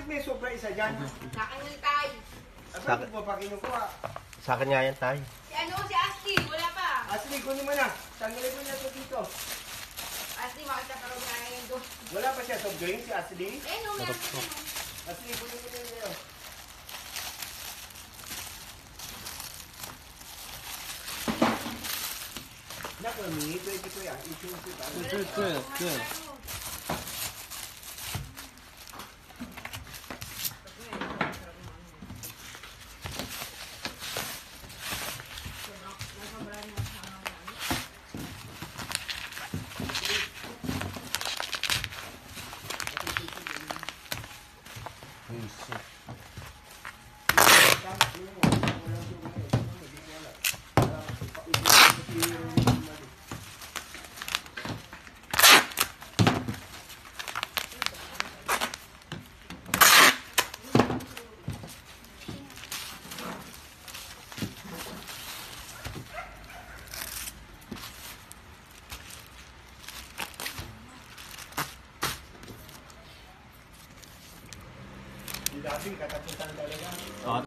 may sobra isa dyan? Sa akin yung tay. Bakit mo pa kinukuha? Sa akin nga yan, tay. Si ano, si Asti, wala pa. Asli, kunin mo na. Tanggalin mo na ito dito. Asti, makita pa rin na ngayon doon. Wala pa siya soft drink, si Asli. Eh, no, meron pa. Asli, kunin mo na yun. Naku, Mi, pwede ko yan. Isusunod ka. Good. Dati, katapusan talaga.